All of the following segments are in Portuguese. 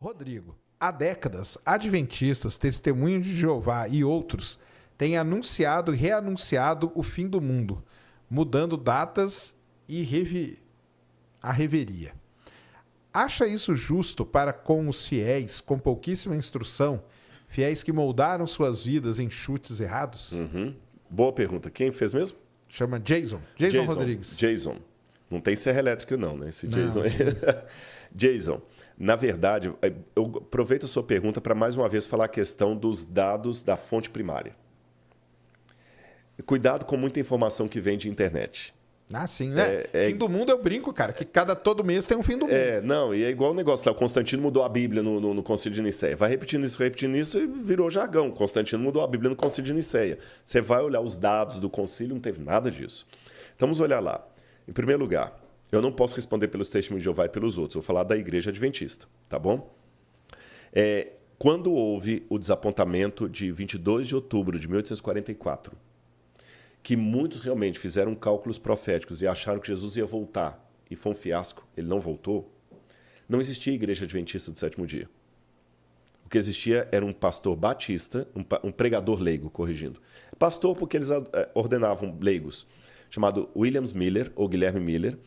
Rodrigo, há décadas, adventistas, testemunhos de Jeová e outros têm anunciado e reanunciado o fim do mundo, mudando datas e a reveria. Acha isso justo para com os fiéis com pouquíssima instrução, fiéis que moldaram suas vidas em chutes errados? Boa pergunta. Quem fez mesmo? Chama Jason Rodrigues. Jason. Não tem serra elétrica não, né? Esse Jason. Não, Jason, na verdade, eu aproveito a sua pergunta para mais uma vez falar a questão dos dados da fonte primária. Cuidado com muita informação que vem de internet. Ah, sim, né? Fim do mundo eu brinco, cara, que todo mês tem um fim do mundo. Não, e é igual o negócio lá, o Constantino mudou a Bíblia no Concílio de Nicéia. Vai repetindo isso e virou jargão. O Constantino mudou a Bíblia no Concílio de Nicéia. Você vai olhar os dados do concílio, não teve nada disso. Então vamos olhar lá. Em primeiro lugar, eu não posso responder pelos testemunhos de Jeová e pelos outros. Eu vou falar da Igreja Adventista, tá bom? Quando houve o desapontamento de 22 de outubro de 1844, que muitos realmente fizeram cálculos proféticos e acharam que Jesus ia voltar, e foi um fiasco, ele não voltou, não existia Igreja Adventista do Sétimo Dia. O que existia era um pastor batista, um pregador leigo, corrigindo. Pastor porque eles ordenavam leigos, chamado Williams Miller, ou Guilherme Miller,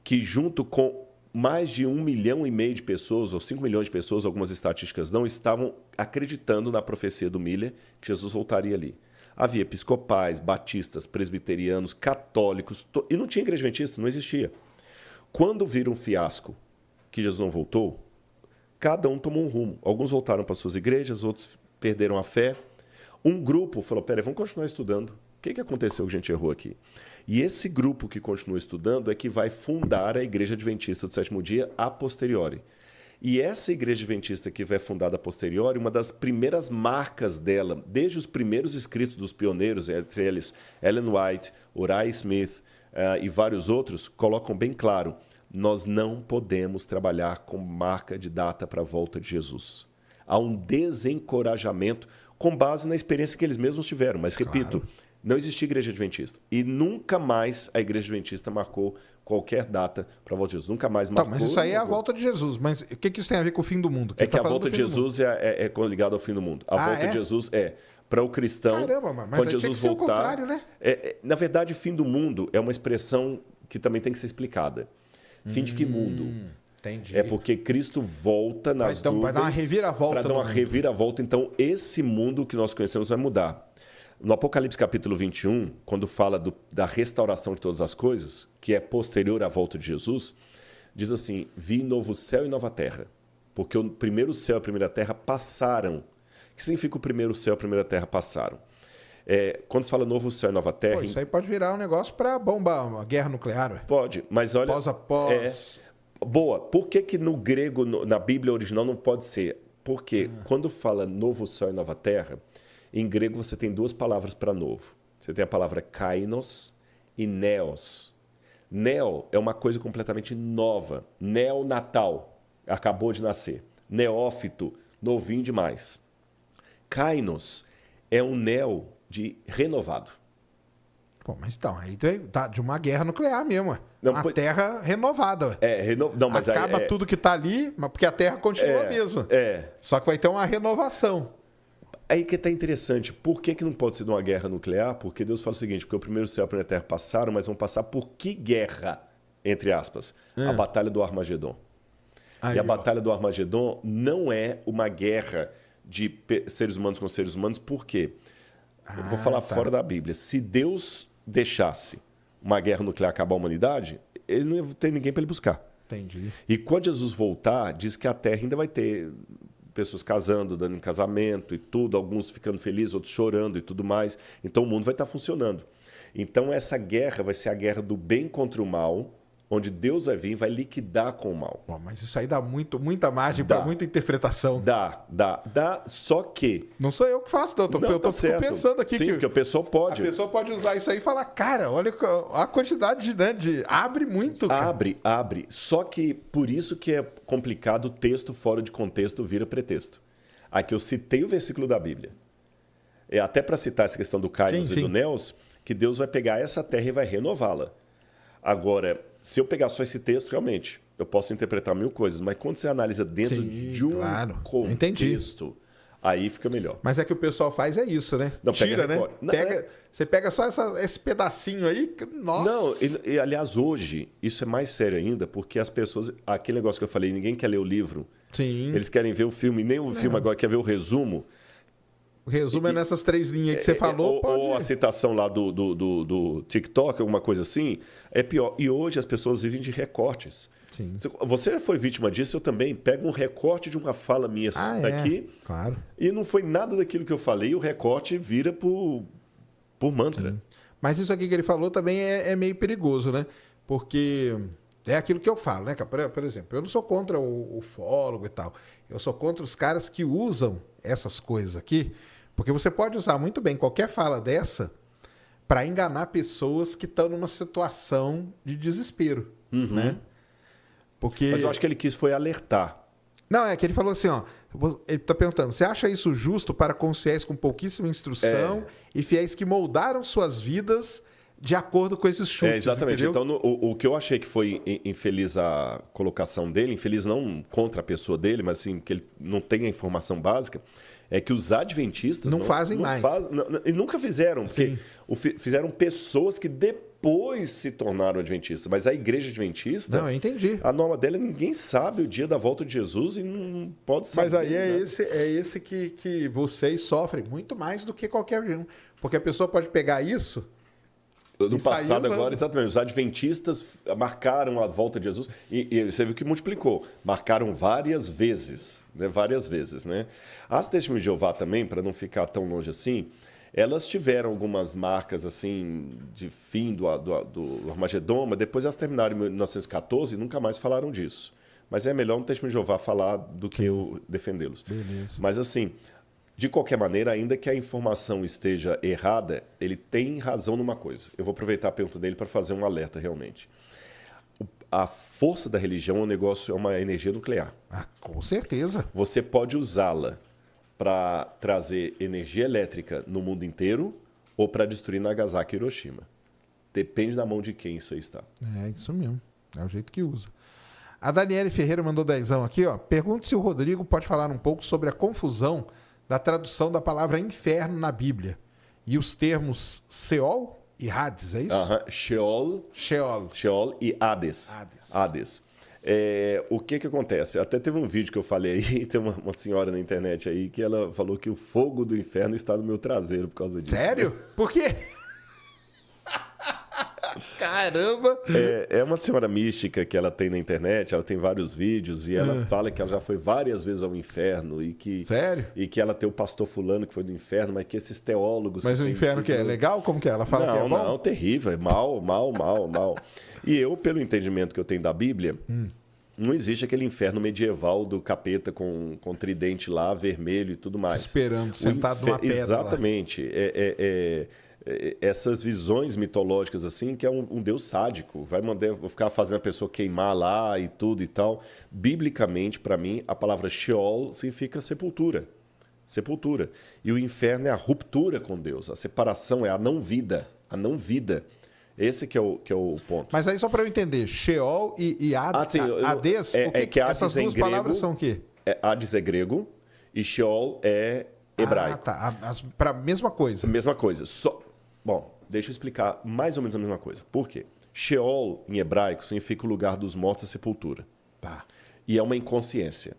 que junto com mais de 1,5 milhão de pessoas, ou 5 milhões de pessoas, algumas estatísticas não, estavam acreditando na profecia do Miller, que Jesus voltaria ali. Havia episcopais, batistas, presbiterianos, católicos, e não tinha igreja adventista, não existia. Quando viram um fiasco que Jesus não voltou, cada um tomou um rumo. Alguns voltaram para suas igrejas, outros perderam a fé. Um grupo falou, peraí, vamos continuar estudando. O que aconteceu que a gente errou aqui? E esse grupo que continua estudando é que vai fundar a Igreja Adventista do Sétimo Dia a posteriori. E essa Igreja Adventista que vai fundada a posteriori, uma das primeiras marcas dela, desde os primeiros escritos dos pioneiros, entre eles Ellen White, Uriah Smith e vários outros, colocam bem claro, nós não podemos trabalhar com marca de data para a volta de Jesus. Há um desencorajamento com base na experiência que eles mesmos tiveram. Mas, repito, não existia Igreja Adventista. E nunca mais a Igreja Adventista marcou qualquer data para a volta de Jesus. Nunca mais marcou. Mas isso aí é a volta de Jesus. Mas o que isso tem a ver com o fim do mundo? Que a volta de Jesus é ligada ao fim do mundo. A volta de Jesus para o cristão. Caramba, mas quando Jesus voltar, o contrário, né? Na verdade, fim do mundo é uma expressão que também tem que ser explicada. Fim de que mundo? Entendi. É porque Cristo volta nas nuvens. Vai dar uma reviravolta. Para dar uma reviravolta. Então, esse mundo que nós conhecemos vai mudar. No Apocalipse capítulo 21, quando fala da restauração de todas as coisas, que é posterior à volta de Jesus, diz assim, vi novo céu e nova terra, porque o primeiro céu e a primeira terra passaram. O que significa o primeiro céu e a primeira terra passaram? Quando fala novo céu e nova terra... isso aí pode virar um negócio para bomba, uma guerra nuclear. Ué. Pode, mas olha... Após. Boa, por que no grego, na Bíblia original, não pode ser? Porque quando fala novo céu e nova terra... Em grego você tem duas palavras para novo. Você tem a palavra kainos e neos. Neo é uma coisa completamente nova. Neonatal, acabou de nascer. Neófito, novinho demais. Kainos é um neo de renovado. Pô, mas então, aí tá de uma guerra nuclear mesmo. Terra renovada. Mas acaba tudo que tá ali, mas porque a Terra continua a mesma. Só que vai ter uma renovação. Aí que está interessante. Por que não pode ser de uma guerra nuclear? Porque Deus fala o seguinte, porque o primeiro céu e a primeira terra passaram, mas vão passar por que guerra? Entre aspas. A Batalha do Armagedon. E a Batalha do Armagedon não é uma guerra de seres humanos com seres humanos. Por quê? Eu vou falar fora da Bíblia. Se Deus deixasse uma guerra nuclear acabar a humanidade, ele não ia ter ninguém para ele buscar. Entendi. E quando Jesus voltar, diz que a Terra ainda vai ter... pessoas casando, dando em casamento e tudo, alguns ficando felizes, outros chorando e tudo mais. Então o mundo vai estar funcionando. Então essa guerra vai ser a guerra do bem contra o mal, onde Deus vai vir e vai liquidar com o mal. Bom, mas isso aí dá muita margem para muita interpretação. Dá. Só que... Não sou eu que faço, não. Eu tô pensando aqui. Sim, que a pessoa pode. A pessoa pode usar isso aí e falar, cara, olha a quantidade de abre muito. Cara. Abre. Só que por isso que é complicado o texto fora de contexto vira pretexto. Aqui eu citei o versículo da Bíblia. Até para citar essa questão do Kainos e do Neos, que Deus vai pegar essa terra e vai renová-la. Agora, se eu pegar só esse texto, realmente, eu posso interpretar 1000 coisas, mas quando você analisa dentro de um contexto, aí fica melhor. Mas é que o pessoal faz isso, né? Não, tira, né? Você pega só esse pedacinho aí, nossa. Não, aliás, hoje, isso é mais sério ainda, porque as pessoas... Aquele negócio que eu falei, ninguém quer ler o livro. Sim. Eles querem ver o filme, nem o filme agora quer ver o resumo. O resumo é nessas 3 linhas que você falou. Ou a citação lá do TikTok, alguma coisa assim, é pior. E hoje as pessoas vivem de recortes. Sim. Você já foi vítima disso, eu também. Pego um recorte de uma fala minha daqui, claro. E não foi nada daquilo que eu falei, e o recorte vira por mantra. Sim. Mas isso aqui que ele falou também é meio perigoso, né? Porque é aquilo que eu falo, né? Por exemplo, eu não sou contra o ufólogo e tal. Eu sou contra os caras que usam essas coisas aqui, porque você pode usar muito bem qualquer fala dessa para enganar pessoas que estão numa situação de desespero, né? Porque... Mas eu acho que ele quis foi alertar. Não, é que ele falou assim, ó, ele está perguntando, você acha isso justo para com os fiéis com pouquíssima instrução e fiéis que moldaram suas vidas de acordo com esses chutes? Exatamente. Entendeu? Então, o que eu achei que foi infeliz a colocação dele, infeliz não contra a pessoa dele, mas assim, que ele não tem a informação básica, é que os adventistas não fazem mais. E nunca fizeram, porque fizeram pessoas que depois se tornaram adventistas. Mas a igreja adventista, não, eu entendi. A norma dela, ninguém sabe o dia da volta de Jesus e não pode saber. Mas aí é esse que vocês sofrem muito mais do que qualquer um. Porque a pessoa pode pegar isso... No passado agora, exatamente, os adventistas marcaram a volta de Jesus e você viu que multiplicou, marcaram várias vezes, né? Várias vezes, né? As Testemunhas de Jeová também, para não ficar tão longe assim, elas tiveram algumas marcas assim de fim do Armagedon, mas depois elas terminaram em 1914 e nunca mais falaram disso. Mas é melhor no Testemunho de Jeová falar do que eu defendê-los. Beleza. Mas assim... De qualquer maneira, ainda que a informação esteja errada, ele tem razão numa coisa. Eu vou aproveitar a pergunta dele para fazer um alerta realmente. A força da religião é uma energia nuclear. Ah, com certeza. Você pode usá-la para trazer energia elétrica no mundo inteiro ou para destruir Nagasaki e Hiroshima. Depende da mão de quem isso aí está. É isso mesmo. É o jeito que usa. A Daniele Ferreira mandou 10 aqui, ó. Pergunta se o Rodrigo pode falar um pouco sobre a confusão da tradução da palavra inferno na Bíblia. E os termos Seol e Hades, é isso? Sheol e Hades. O que acontece? Até teve um vídeo que eu falei aí, tem uma senhora na internet aí que ela falou que o fogo do inferno está no meu traseiro por causa disso. Sério? Por quê? Caramba! É uma senhora mística que ela tem na internet, ela tem vários vídeos e ela fala que ela já foi várias vezes ao inferno e que... Sério? E que ela tem o pastor fulano que foi do inferno, mas que esses teólogos... Mas o inferno que é legal? Como que é? Ela fala que é bom? Não, terrível, é mal. E eu, pelo entendimento que eu tenho da Bíblia... Não existe aquele inferno medieval do capeta com tridente lá, vermelho e tudo mais. Esperando, sentado numa pedra. Exatamente. Essas visões mitológicas assim, que é um Deus sádico, vai ficar fazendo a pessoa queimar lá e tudo e tal. Biblicamente, para mim, a palavra Sheol significa sepultura. Sepultura. E o inferno é a ruptura com Deus, a separação, é a não vida. A não vida. Esse que é o ponto. Mas aí só para eu entender, Sheol e Hades, essas duas palavras são o quê? Hades é grego e Sheol é hebraico. Para a mesma coisa. Mesma coisa. Bom, deixa eu explicar mais ou menos a mesma coisa. Por quê? Sheol, em hebraico, significa o lugar dos mortos, a sepultura. Tá. E é uma inconsciência.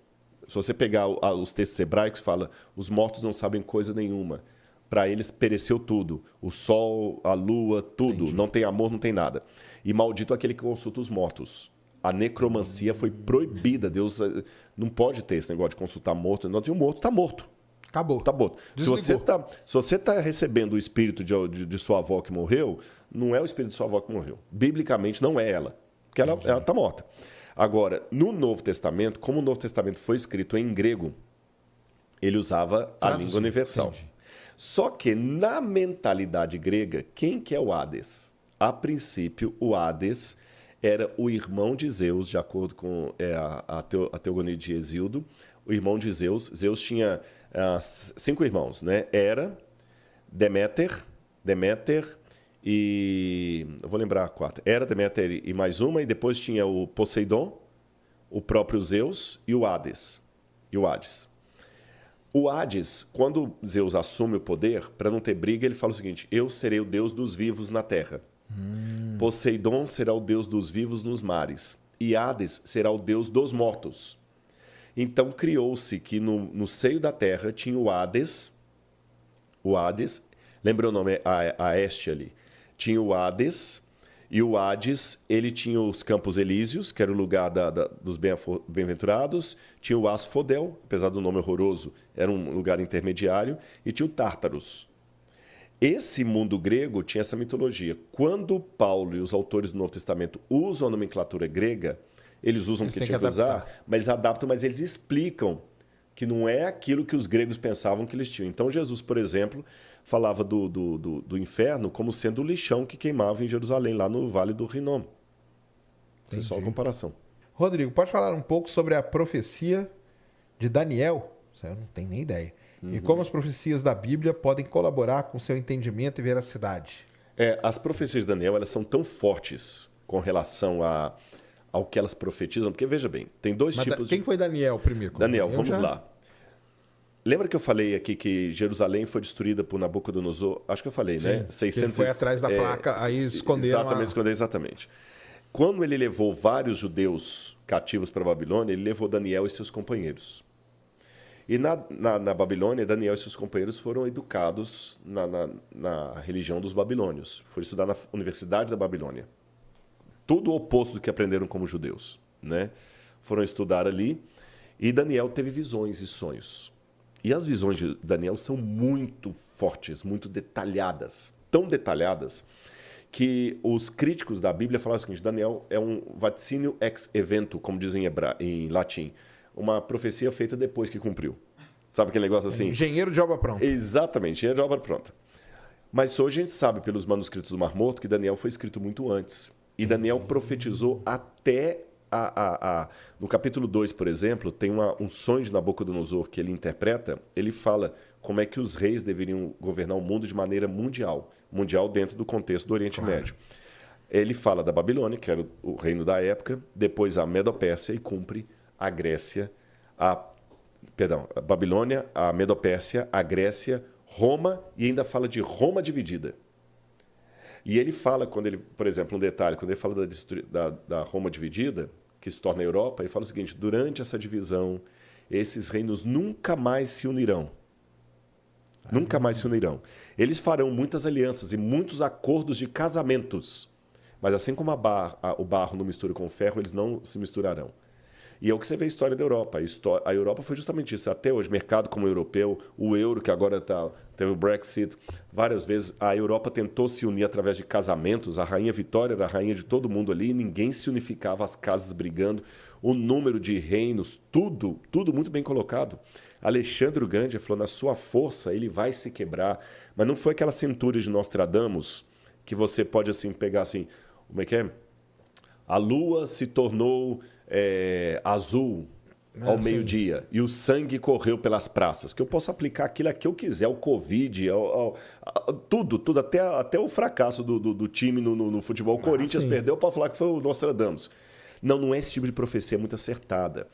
Se você pegar os textos hebraicos, fala, os mortos não sabem coisa nenhuma. Para eles pereceu tudo. O sol, a lua, tudo. Entendi. Não tem amor, não tem nada. E maldito aquele que consulta os mortos. A necromancia foi proibida. Deus não pode ter esse negócio de consultar morto. E o morto está morto. Acabou. Tá morto. Se você está recebendo o espírito de sua avó que morreu, não é o espírito de sua avó que morreu. Biblicamente, não é ela. Porque ela está morta. Agora, no Novo Testamento, como o Novo Testamento foi escrito em grego, ele usava a língua universal. Entendi. Só que na mentalidade grega, quem que é o Hades? A princípio, o Hades era o irmão de Zeus, de acordo com a teogonia de Hesíodo. O irmão de Zeus. Zeus tinha 5 irmãos, né? Hera, Deméter e... Eu vou lembrar a 4. Hera, Deméter e mais uma. E depois tinha o Poseidon, o próprio Zeus e o Hades. O Hades, quando Zeus assume o poder, para não ter briga, ele fala o seguinte: eu serei o deus dos vivos na terra. Poseidon será o deus dos vivos nos mares. E Hades será o deus dos mortos. Então criou-se que no seio da terra tinha o Hades, lembra o nome, a este ali. Tinha o Hades, e o Hades, ele tinha os Campos Elíseos, que era o lugar dos bem-aventurados, tinha o Asfodel, apesar do nome horroroso, era um lugar intermediário, e tinha o Tártaros. Esse mundo grego tinha essa mitologia. Quando Paulo e os autores do Novo Testamento usam a nomenclatura grega, eles usam o que tinha que usar, mas eles adaptam, mas eles explicam que não é aquilo que os gregos pensavam que eles tinham. Então, Jesus, por exemplo, falava do inferno como sendo o lixão que queimava em Jerusalém, lá no Vale do Rinom. Isso é só uma comparação. Rodrigo, pode falar um pouco sobre a profecia de Daniel? Isso eu não tenho nem ideia. E como as profecias da Bíblia podem colaborar com seu entendimento e veracidade? As profecias de Daniel, elas são tão fortes com relação ao que elas profetizam, porque, veja bem, tem dois tipos Quem foi Daniel primeiro? Daniel, vamos lá. Lembra que eu falei aqui que Jerusalém foi destruída por Nabucodonosor? Acho que eu falei, Sim, né? 600, ele foi atrás da placa, aí esconderam Exatamente. Quando ele levou vários judeus cativos para a Babilônia, ele levou Daniel e seus companheiros. E na Babilônia, Daniel e seus companheiros foram educados na religião dos babilônios. Foram estudar na Universidade da Babilônia. Tudo o oposto do que aprenderam como judeus, né? Foram estudar ali e Daniel teve visões e sonhos. E as visões de Daniel são muito fortes, muito detalhadas. Tão detalhadas que os críticos da Bíblia falaram o seguinte: Daniel é um vaticínio ex evento, como dizem em latim. Uma profecia feita depois que cumpriu. Sabe aquele negócio assim? Engenheiro de obra pronta. Exatamente, engenheiro de obra pronta. Mas hoje a gente sabe pelos manuscritos do Mar Morto que Daniel foi escrito muito antes. E Daniel profetizou até no capítulo 2, por exemplo, tem um sonho de Nabucodonosor que ele interpreta. Ele fala como é que os reis deveriam governar o mundo de maneira mundial. Mundial dentro do contexto do Oriente Médio. Ele fala da Babilônia, que era o reino da época, depois a Medo-Pérsia e cumpre a Grécia, a Babilônia, a Medo-Pérsia, a Grécia, Roma, e ainda fala de Roma dividida. E ele fala, por exemplo, um detalhe, quando ele fala da Roma dividida, que se torna a Europa, ele fala o seguinte: durante essa divisão, esses reinos nunca mais se unirão. Nunca mais se unirão. Eles farão muitas alianças e muitos acordos de casamentos, mas assim como o barro não mistura com o ferro, eles não se misturarão. E é o que você vê a história da Europa. A Europa foi justamente isso. Até hoje, mercado como o europeu, o euro, que agora teve o Brexit, várias vezes a Europa tentou se unir através de casamentos. A Rainha Vitória era a rainha de todo mundo ali, e ninguém se unificava, as casas brigando, o número de reinos, tudo muito bem colocado. Alexandre o Grande falou: na sua força ele vai se quebrar. Mas não foi aquela centúria de Nostradamus que você pode assim pegar assim, como é que é? A lua se tornou azul ao meio-dia e o sangue correu pelas praças, que eu posso aplicar aquilo a que eu quiser, o Covid, tudo, até o fracasso do time no futebol. O Corinthians perdeu, pode falar que foi o Nostradamus. Não é esse tipo de profecia muito acertada.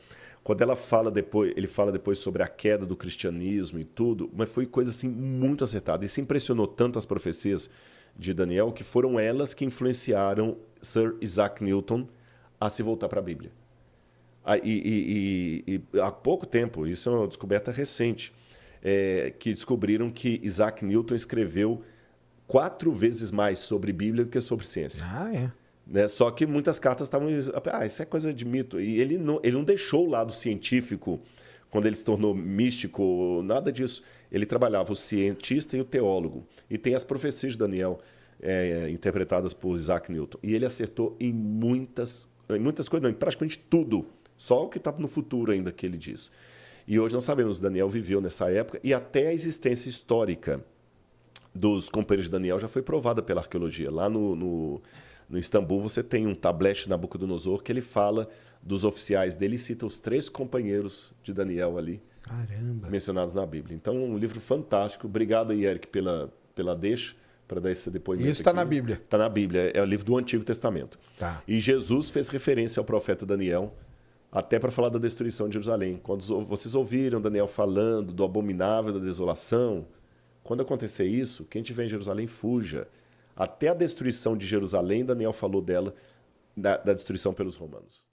Quando ele fala depois sobre a queda do cristianismo e tudo, mas foi coisa assim muito acertada. E se impressionou tanto as profecias de Daniel que foram elas que influenciaram Sir Isaac Newton a se voltar para a Bíblia. E há pouco tempo, isso é uma descoberta recente, que descobriram que Isaac Newton escreveu 4 vezes mais sobre Bíblia do que sobre ciência. Né? Só que muitas cartas estavam... isso é coisa de mito. E ele não deixou o lado científico quando ele se tornou místico, nada disso. Ele trabalhava o cientista e o teólogo. E tem as profecias de Daniel interpretadas por Isaac Newton. E ele acertou em muitas coisas, não, em praticamente tudo. Só o que está no futuro ainda que ele diz. E hoje nós sabemos que Daniel viveu nessa época e até a existência histórica dos companheiros de Daniel já foi provada pela arqueologia. Lá no Istambul você tem um tablete de Nabucodonosor que ele fala dos oficiais dele e cita os 3 companheiros de Daniel ali. Caramba. Mencionados na Bíblia. Então, um livro fantástico. Obrigado aí, Eric, pela deixa, para dar esse depoimento. Isso está na Bíblia? Está na Bíblia. É o livro do Antigo Testamento. Tá. E Jesus fez referência ao profeta Daniel até para falar da destruição de Jerusalém. Quando vocês ouviram Daniel falando do abominável da desolação, quando acontecer isso, quem estiver em Jerusalém, fuja. Até a destruição de Jerusalém, Daniel falou dela, da destruição pelos romanos.